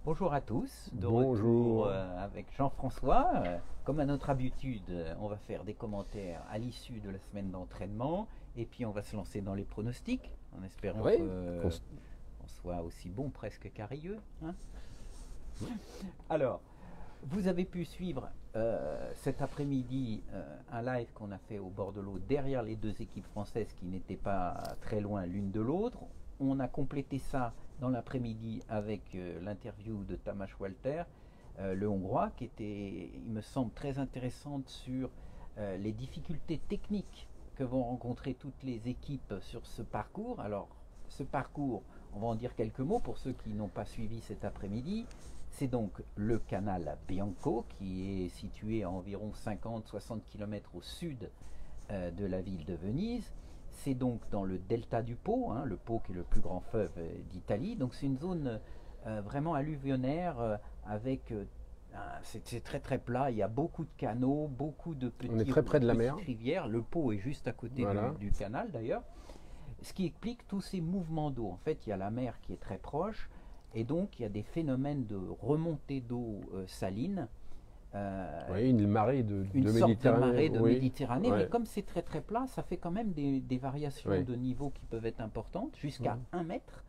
Bonjour à tous, de retour Bonjour. avec Jean-François. Comme à notre habitude, on va faire des commentaires à l'issue de la semaine d'entraînement et puis on va se lancer dans les pronostics en espérant Oui, que on soit aussi bon presque qu'Arieux, hein. Alors, vous avez pu suivre cet après-midi un live qu'on a fait au bord de l'eau derrière les deux équipes françaises qui n'étaient pas très loin l'une de l'autre. On a complété ça dans l'après-midi avec l'interview de Tamás Walter, le Hongrois, qui était, il me semble, très intéressante sur les difficultés techniques que vont rencontrer toutes les équipes sur ce parcours. Alors, ce parcours, on va en dire quelques mots pour ceux qui n'ont pas suivi cet après-midi. C'est donc le canal Bianco qui est situé à environ 50-60 km au sud de la ville de Venise. C'est donc dans le delta du Pô, hein, le Pô qui est le plus grand fleuve d'Italie. Donc c'est une zone vraiment alluvionnaire avec c'est très très plat, il y a beaucoup de canaux, beaucoup de on est très près de la mer. petites rivières. Le Pô est juste à côté Voilà. du canal d'ailleurs. Ce qui explique tous ces mouvements d'eau. En fait, il y a la mer qui est très proche et donc il y a des phénomènes de remontée d'eau saline. Oui, une marée Une de sorte de Méditerranée. marée de Oui. Méditerranée, mais Ouais. comme c'est très très plat, ça fait quand même des variations Oui. de niveau qui peuvent être importantes, jusqu'à Mhm. 1 mètre.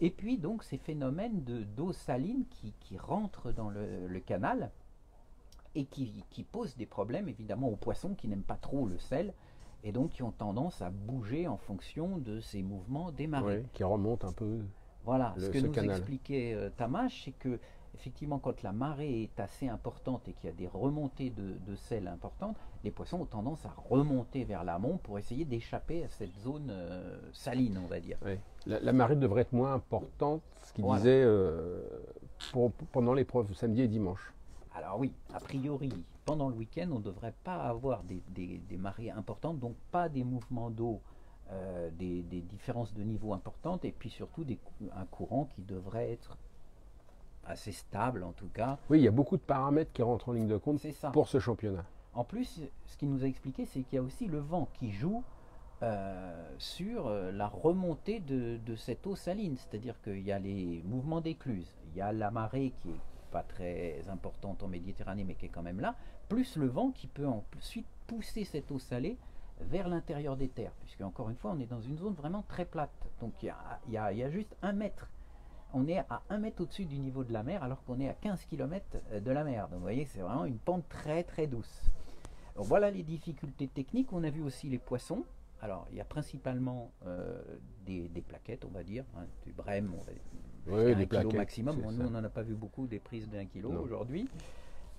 Et puis donc ces phénomènes d'eau saline qui rentrent dans le canal et qui posent des problèmes évidemment aux poissons qui n'aiment pas trop le sel et donc qui ont tendance à bouger en fonction de ces mouvements des marées. Oui, qui remonte un peu Voilà, ce que ce nous canal. expliquait Tamas, c'est que effectivement, quand la marée est assez importante et qu'il y a des remontées de sel importantes, les poissons ont tendance à remonter vers l'amont pour essayer d'échapper à cette zone saline, on va dire. Oui. La marée devrait être moins importante, ce qu'il Voilà. disait pendant l'épreuve, samedi et dimanche. Alors oui, a priori, pendant le week-end, on ne devrait pas avoir des marées importantes, donc pas des mouvements d'eau, des différences de niveau importantes, et puis surtout un courant qui devrait être assez stable en tout cas. Oui, il y a beaucoup de paramètres qui rentrent en ligne de compte C'est ça. pour ce championnat. En plus, ce qu'il nous a expliqué, c'est qu'il y a aussi le vent qui joue sur la remontée de cette eau saline. C'est-à-dire qu'il y a les mouvements d'écluse, il y a la marée qui est pas très importante en Méditerranée, mais qui est quand même là, plus le vent qui peut ensuite pousser cette eau salée vers l'intérieur des terres, puisque encore une fois, on est dans une zone vraiment très plate. Donc il y a juste 1 mètre. On est à 1 mètre au-dessus du niveau de la mer, alors qu'on est à 15 km de la mer. Donc vous voyez, c'est vraiment une pente très très douce. Donc voilà les difficultés techniques. On a vu aussi les poissons. Alors il y a principalement des plaquettes, on va dire, hein, du brème, Oui, jusqu'à des 1 kilo plaquettes, maximum. c'est Bon, nous, ça. on n'en a pas vu beaucoup des prises d'1 kilo Non. aujourd'hui.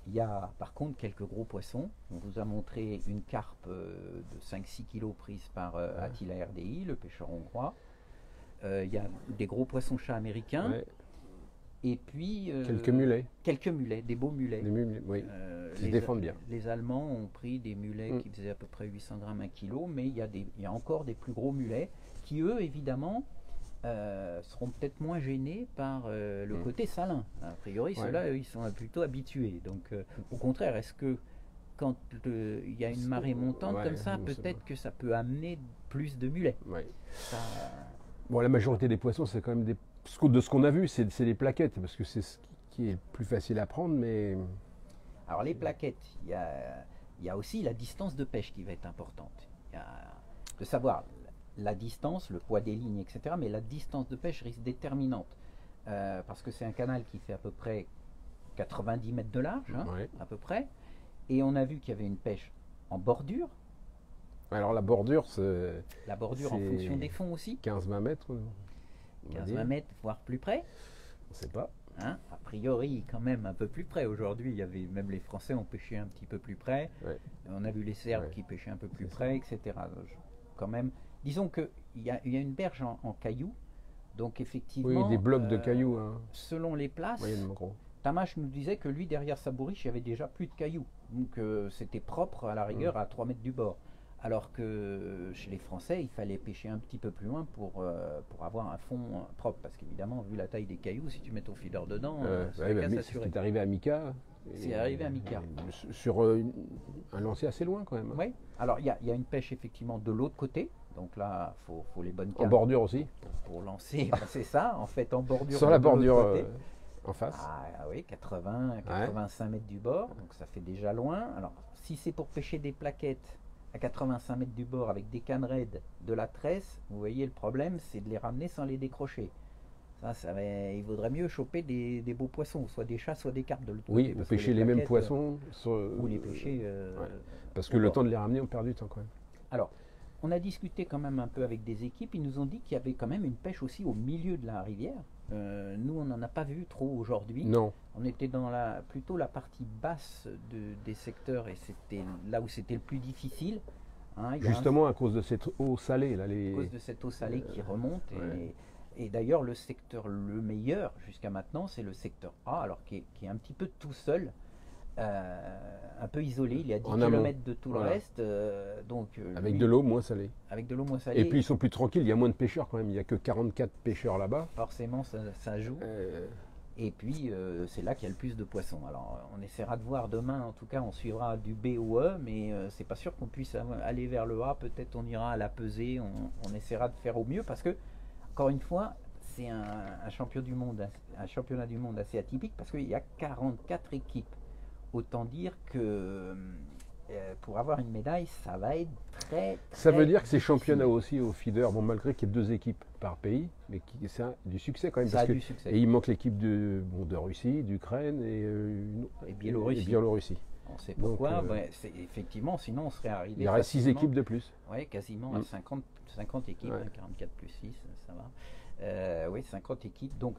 Il y a par contre quelques gros poissons. On vous a montré une carpe de 5-6 kilos prise par Attila RDI, le pêcheur hongrois. Il y a des gros poissons-chats américains. Ouais. Et puis Quelques mulets, des beaux mulets. oui, qui se Les, défendent bien. les Allemands ont pris des mulets qui faisaient à peu près 800 grammes 1 kilo, mais il y a encore des plus gros mulets qui, eux, évidemment, seront peut-être moins gênés par le côté salin. A priori, Ouais. ceux-là, ils sont plutôt habitués. Donc, au contraire, est-ce que quand il y a une marée montante Ouais, comme ça, on sait peut-être pas. que ça peut amener plus de mulets. Ouais. Ça, Bon, la majorité des poissons, c'est quand même de ce qu'on a vu, c'est des plaquettes, parce que c'est ce qui est le plus facile à prendre, mais Alors les plaquettes, il y a aussi la distance de pêche qui va être importante. Il y a de savoir la distance, le poids des lignes, etc. Mais la distance de pêche risque déterminante. Parce que c'est un canal qui fait à peu près 90 mètres de large, hein, ouais. à peu près. Et on a vu qu'il y avait une pêche en bordure. Alors la bordure, La bordure en c'est fonction des fonds aussi. 15-20 mètres, on va 15-20 dire. mètres, voire plus près. On sait pas. Hein, a priori, quand même un peu plus près. Aujourd'hui, il y avait même les Français ont pêché un petit peu plus près. Ouais. On a vu les Serbes Ouais. qui pêchaient un peu plus C'est ça. près, etc. Quand même, disons qu'il y a une berge en cailloux. Donc effectivement, Oui, des blocs de cailloux, hein, selon les places, moyennement gros. Tamash nous disait que lui, derrière sa bourriche, il y avait déjà plus de cailloux. Donc c'était propre à la rigueur à 3 mètres du bord. Alors que chez les Français, il fallait pêcher un petit peu plus loin pour avoir un fond propre. Parce qu'évidemment, vu la taille des cailloux, si tu mets ton feeder dedans, ça Ouais, va c'est ce qui s'assurer. est arrivé à Mika. C'est arrivé à Mika. Sur un lancer assez loin quand même. Hein. Oui. Alors il y a une pêche effectivement de l'autre côté. Donc là, faut les bonnes En cannes bordure aussi. pour lancer. Ben, c'est ça, en fait, en bordure. Sur la de l'autre bordure. côté. en face. Ah oui, 80, 85 mètres du bord, donc ça fait déjà loin. Alors, si c'est pour pêcher des plaquettes à 85 mètres du bord avec des cannes raides, de la tresse, vous voyez le problème, c'est de les ramener sans les décrocher. Il vaudrait mieux choper des beaux poissons, soit des chats, soit des carpes de l'autre côté. Oui, ou pêcher les mêmes poissons. Ou les pêcher. Ouais. Parce que le temps de les ramener, on perd du temps quand même. Alors, on a discuté quand même un peu avec des équipes, ils nous ont dit qu'il y avait quand même une pêche aussi au milieu de la rivière. Nous, on n'en a pas vu trop aujourd'hui. Non. On était dans plutôt la partie basse des secteurs et c'était là où c'était le plus difficile. Hein, justement à cause de cette eau salée. Là, à cause de cette eau salée qui remonte. Et d'ailleurs, le secteur le meilleur jusqu'à maintenant, c'est le secteur A, alors qui est un petit peu tout seul, un peu isolé. Il est à 10 km de tout le reste. Avec de l'eau moins salée. Avec de l'eau moins salée. Et puis ils sont plus tranquilles, il y a moins de pêcheurs quand même. Il n'y a que 44 pêcheurs là-bas. Forcément, ça joue. Et puis, c'est là qu'il y a le plus de poissons. Alors, on essaiera de voir demain, en tout cas, on suivra du B au E, mais c'est pas sûr qu'on puisse aller vers le A. Peut-être on ira à la pesée, on essaiera de faire au mieux parce que, encore une fois, c'est un championnat du monde assez atypique parce qu'il y a 44 équipes. Autant dire que pour avoir une médaille, ça va être très ça veut dire que ces difficile. championnats aussi au feeder, bon, malgré qu'il y ait 2 équipes par pays, mais c'est du succès quand même. Ça parce a du succès. Et il manque l'équipe de Russie, d'Ukraine et Biélorussie. On sait pourquoi. Effectivement, sinon on serait arrivé. Il y aurait 6 équipes de plus. Oui, quasiment à 50 équipes, 44 plus 6, ça va. Oui, 50 équipes. Donc,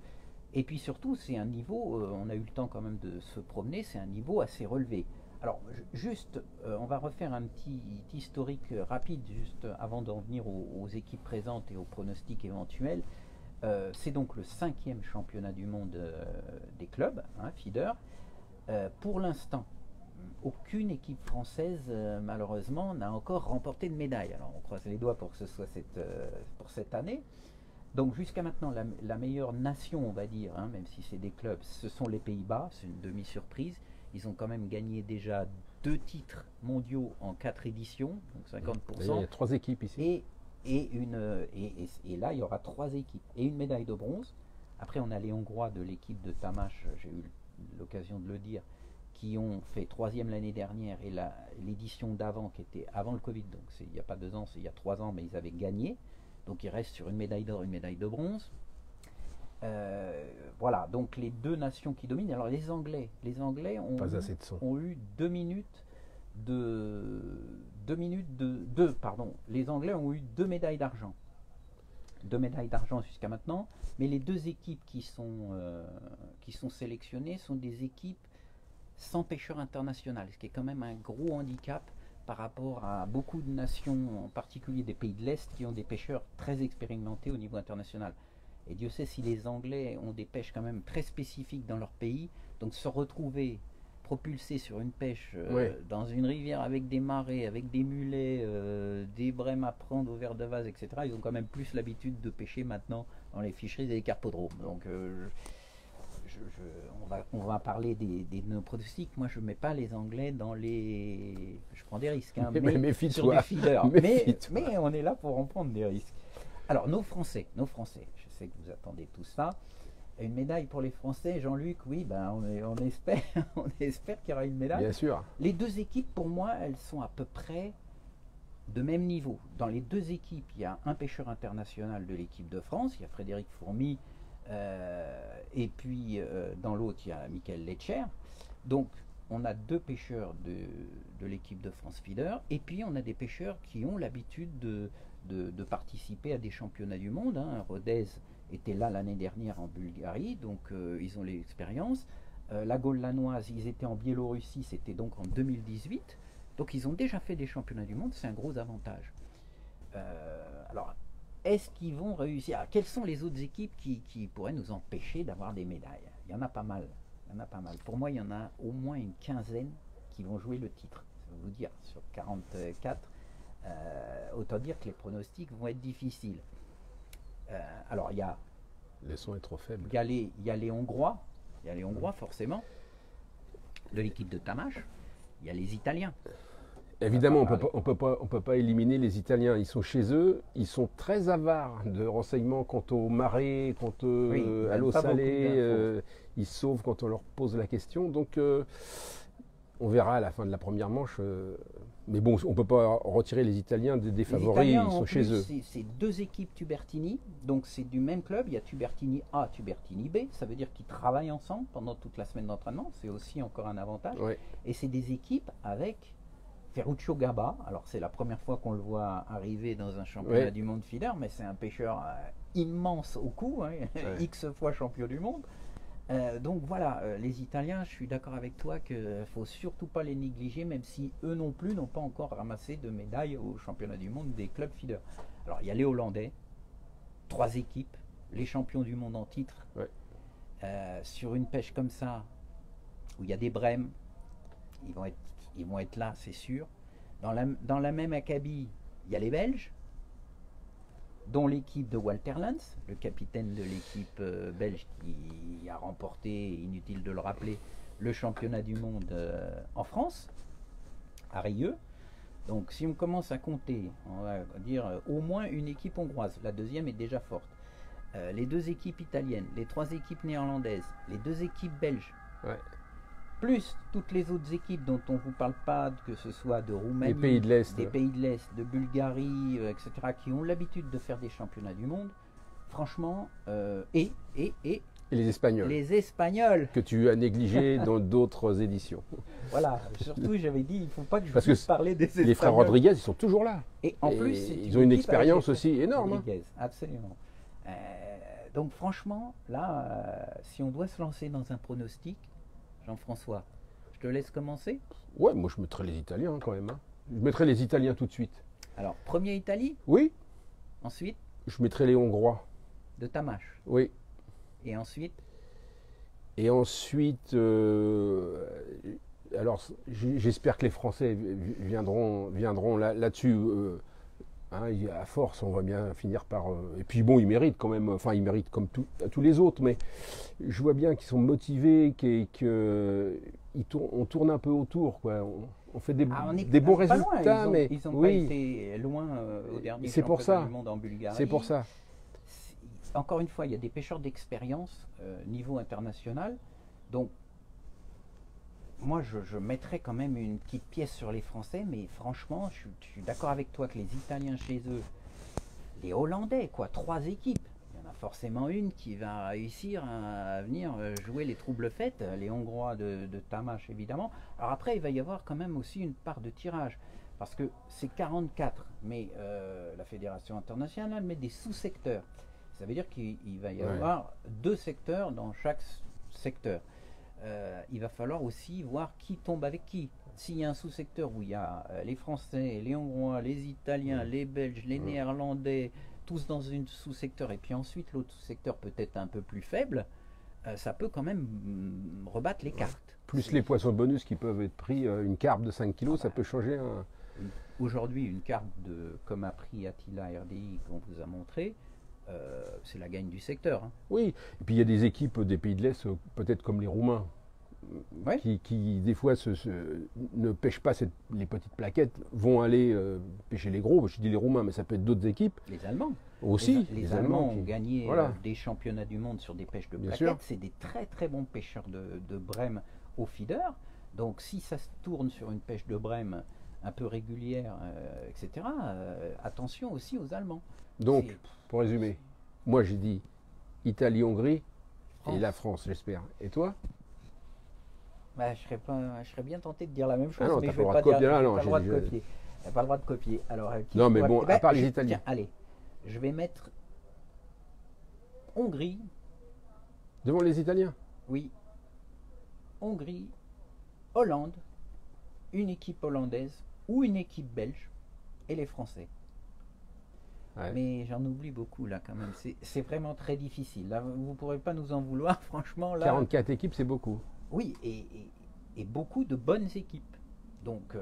et puis surtout, c'est un niveau, on a eu le temps quand même de se promener, c'est un niveau assez relevé. Alors, juste, on va refaire un petit historique rapide, juste avant d'en venir aux équipes présentes et aux pronostics éventuels. C'est donc le 5e championnat du monde des clubs, feeder. Pour l'instant, aucune équipe française, malheureusement, n'a encore remporté de médaille. Alors, on croise les doigts pour que ce soit pour cette année. Donc, jusqu'à maintenant, la meilleure nation, on va dire, même si c'est des clubs, ce sont les Pays-Bas. C'est une demi-surprise. Ils ont quand même gagné déjà 2 titres mondiaux en 4 éditions, donc 50%. Il y a 3 équipes ici. Et là, il y aura 3 équipes et une médaille de bronze. Après, on a les Hongrois de l'équipe de Tamash, j'ai eu l'occasion de le dire, qui ont fait 3e l'année dernière et l'édition d'avant, qui était avant le Covid, donc il n'y a pas 2 ans, c'est il y a 3 ans, mais ils avaient gagné. Donc ils restent sur une médaille d'or, une médaille de bronze. Voilà, donc les 2 nations qui dominent. Alors les Anglais ont eu 2 minutes les Anglais ont eu 2 médailles d'argent. 2 médailles d'argent jusqu'à maintenant, mais les 2 équipes qui sont sélectionnées sont des équipes sans pêcheurs internationaux, ce qui est quand même un gros handicap par rapport à beaucoup de nations, en particulier des pays de l'Est, qui ont des pêcheurs très expérimentés au niveau international. Et Dieu sait si les Anglais ont des pêches quand même très spécifiques dans leur pays, donc se retrouver propulsés sur une pêche dans une rivière avec des marées, avec des mulets, des brèmes à prendre au verre de vase, etc. Ils ont quand même plus l'habitude de pêcher maintenant dans les fisheries et les carpodromes. Donc on va parler des nos pronostics. Moi, je ne mets pas les Anglais dans les... Je prends des risques, mais sur des feeders. Mais on est là pour en prendre des risques. Alors, nos Français, je sais que vous attendez tout ça. Une médaille pour les Français, Jean-Luc, oui, on espère, on espère qu'il y aura une médaille. Bien sûr. Les 2 équipes, pour moi, elles sont à peu près de même niveau. Dans les 2 équipes, il y a un pêcheur international de l'équipe de France, il y a Frédéric Fourmy, et puis dans l'autre, il y a Michael Letcher. Donc, on a 2 pêcheurs de l'équipe de France Feeder, et puis on a des pêcheurs qui ont l'habitude de participer à des championnats du monde. Rodez était là l'année dernière en Bulgarie, donc ils ont l'expérience. La Gaule lanoise, ils étaient en Biélorussie, c'était donc en 2018. Donc ils ont déjà fait des championnats du monde, c'est un gros avantage. Alors, est-ce qu'ils vont réussir? Quelles sont les autres équipes qui pourraient nous empêcher d'avoir des médailles? Il y en a pas mal. Pour moi, il y en a au moins une quinzaine qui vont jouer le titre. Ça veut vous dire, sur 44, autant dire que les pronostics vont être difficiles. Alors, il y a... Le son est trop faible. Il y a les Hongrois, forcément, de l'équipe de Tamash. Il y a les Italiens. Évidemment, on peut pas éliminer les Italiens. Ils sont chez eux, ils sont très avares de renseignements quant aux marées, à l'eau salée. ils se sauvent quand on leur pose la question. Donc on verra à la fin de la première manche. Mais bon, on ne peut pas retirer les Italiens des favoris, Italiens, ils sont en chez plus, eux. c'est deux équipes Tubertini, donc c'est du même club. Il y a Tubertini A, Tubertini B. Ça veut dire qu'ils travaillent ensemble pendant toute la semaine d'entraînement. C'est aussi encore un avantage. Ouais. Et c'est des équipes avec Ferruccio Gaba. Alors c'est la première fois qu'on le voit arriver dans un championnat Ouais. du monde feeder, mais c'est un pêcheur immense au cou, hein, Ouais. X fois champion du monde. Donc voilà, les Italiens, je suis d'accord avec toi qu'il ne faut surtout pas les négliger, même si eux non plus n'ont pas encore ramassé de médailles au championnat du monde des clubs feeders. Alors il y a les Hollandais, 3 équipes, les champions du monde en titre. Ouais. Sur une pêche comme ça, où il y a des brèmes, ils vont être là, c'est sûr. Dans la même acabit, il y a les Belges, dont l'équipe de Walter Lans, le capitaine de l'équipe belge qui a remporté, inutile de le rappeler, le championnat du monde en France, à Rieux. Donc si on commence à compter, on va dire au moins une équipe hongroise, la deuxième est déjà forte. Les 2 équipes italiennes, les 3 équipes néerlandaises, les 2 équipes belges, Ouais. plus toutes les autres équipes dont on ne vous parle pas, que ce soit de Roumanie, Les pays de l'Est. des pays de l'Est, de Bulgarie, etc., qui ont l'habitude de faire des championnats du monde, franchement, et Et les Espagnols, les Espagnols, que tu as négligés dans d'autres éditions. voilà, surtout j'avais dit, il ne faut pas que je Parce vous que parle des Espagnols. Les frères Rodriguez, ils sont toujours là. Et en Et plus, c'est ils ont une équipe avec expérience les aussi frères énorme, hein. Rodriguez, absolument. Donc franchement, là, si on doit se lancer dans un pronostic, Jean-François, je te laisse commencer. Ouais, moi je mettrais les Italiens quand même, hein. Je mettrais les Italiens tout de suite. Alors, premier Italie, Oui, ensuite je mettrais les Hongrois. de Tamache, Oui. et ensuite Et ensuite, alors j'espère que les Français viendront là-dessus. Hein, à force, on va bien finir par. Et puis bon, ils méritent quand même. Enfin, ils méritent comme tous les autres, mais je vois bien qu'ils sont motivés, on tourne un peu autour, quoi. On fait des on est bons pas loin. résultats, mais Ils n'ont pas oui, été loin au dernier c'est pour championnat ça. du monde en Bulgarie. c'est pour ça. Encore une fois, il y a des pêcheurs d'expérience niveau international. Donc, moi, je mettrais quand même une petite pièce sur les Français, mais franchement, je suis d'accord avec toi que les Italiens chez eux, les Hollandais, quoi, 3 équipes. Il y en a forcément une qui va réussir à venir jouer les troubles fêtes, les Hongrois de Tamache évidemment. Alors après, il va y avoir quand même aussi une part de tirage, parce que c'est 44, mais la Fédération internationale met des sous-secteurs. Ça veut dire qu'il va y avoir 2 secteurs dans chaque secteur. Il va falloir aussi voir qui tombe avec qui. S'il y a un sous-secteur où il y a les Français, les Hongrois, les Italiens, les Belges, les Néerlandais, tous dans une sous-secteur, et puis ensuite l'autre sous-secteur peut-être un peu plus faible, ça peut quand même rebattre les cartes. Plus les poissons bonus qui peuvent être pris, une carpe de 5 kilos, ça peut changer un. Aujourd'hui, une carpe comme a pris Attila RDI qu'on vous a montré, c'est la gagne du secteur, hein. Oui, et puis il y a des équipes des pays de l'Est, peut-être comme les Roumains, Ouais. qui des fois ne pêchent pas les petites plaquettes, vont aller pêcher les gros. Je dis les Roumains, mais ça peut être d'autres équipes Les Allemands. aussi. Les Allemands ont qui- gagné Voilà. des championnats du monde sur des pêches de Bien plaquettes. sûr. C'est des très très bons pêcheurs de brème au feeder. Donc si ça se tourne sur une pêche de brème un peu régulière, etc., attention aussi aux Allemands. Donc, C'est- pour résumer, moi j'ai dit Italie-Hongrie France. et la France, j'espère. Et toi? Bah, je serais bien tenté de dire la même chose, Ah non, mais t'as je pas vais le droit pas de copier. dire, Ah j'ai non, pas le j'ai droit de déjà- copier. J'ai pas le droit de copier. Alors, qui Non, je mais dois- bon, Eh ben, à part les je- Italiens. tiens, allez, je vais mettre Hongrie, Devant les Italiens? oui, Hongrie, Hollande, une équipe hollandaise ou une équipe belge et les Français. Ouais. Mais j'en oublie beaucoup là quand même. C'est vraiment très difficile. Là, vous ne pourrez pas nous en vouloir, franchement. Là, 44 équipes, c'est beaucoup. oui, et beaucoup de bonnes équipes. Donc,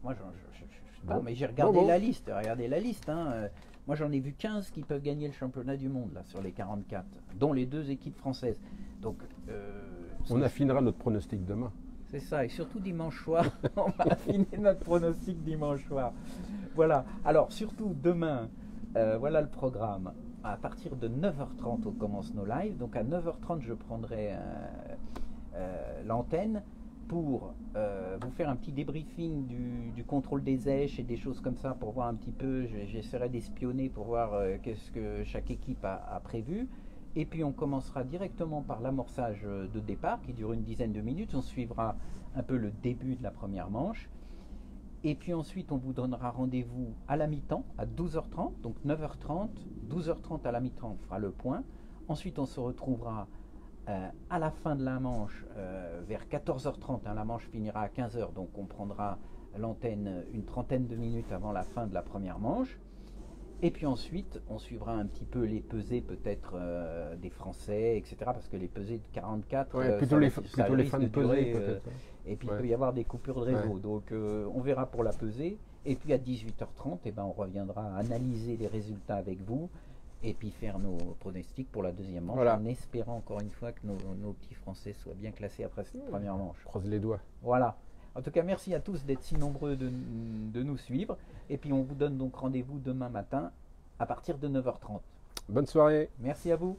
moi, je sais pas, Bon. mais j'ai regardé Bon. la liste. Regardez la liste. Hein. Moi, j'en ai vu 15 qui peuvent gagner le championnat du monde là sur les 44, dont les 2 équipes françaises. Donc, On affinera notre pronostic demain. c'est ça, et surtout dimanche soir. On va affiner notre pronostic dimanche soir. Voilà. Alors, surtout demain, voilà le programme. à partir de 9h30, on commence nos lives. Donc à 9h30, je prendrai l'antenne pour vous faire un petit débriefing du contrôle des èches et des choses comme ça, pour voir un petit peu. J'essaierai d'espionner pour voir qu'est-ce que chaque équipe a prévu. Et puis on commencera directement par l'amorçage de départ qui dure une dizaine de minutes. On suivra un peu le début de la première manche. Et puis ensuite on vous donnera rendez-vous à la mi-temps à 12h30. Donc 9h30, 12h30 à la mi-temps, on fera le point. Ensuite on se retrouvera à la fin de la manche vers 14h30. Hein, la manche finira à 15h. Donc on prendra l'antenne une trentaine de minutes avant la fin de la première manche. Et puis ensuite, on suivra un petit peu les pesées peut-être des Français, etc. Parce que les pesées de 44, plutôt les fins de pesée peut-être. Et puis il peut y avoir des coupures de réseau. Donc on verra pour la pesée. Et puis à 18h30, eh ben, on reviendra analyser les résultats avec vous. Et puis faire nos pronostics pour la deuxième manche. En espérant encore une fois que nos petits Français soient bien classés après cette première manche. Croise les doigts. Voilà. En tout cas, merci à tous d'être si nombreux de nous suivre. Et puis, on vous donne donc rendez-vous demain matin à partir de 9h30. Bonne soirée. Merci à vous.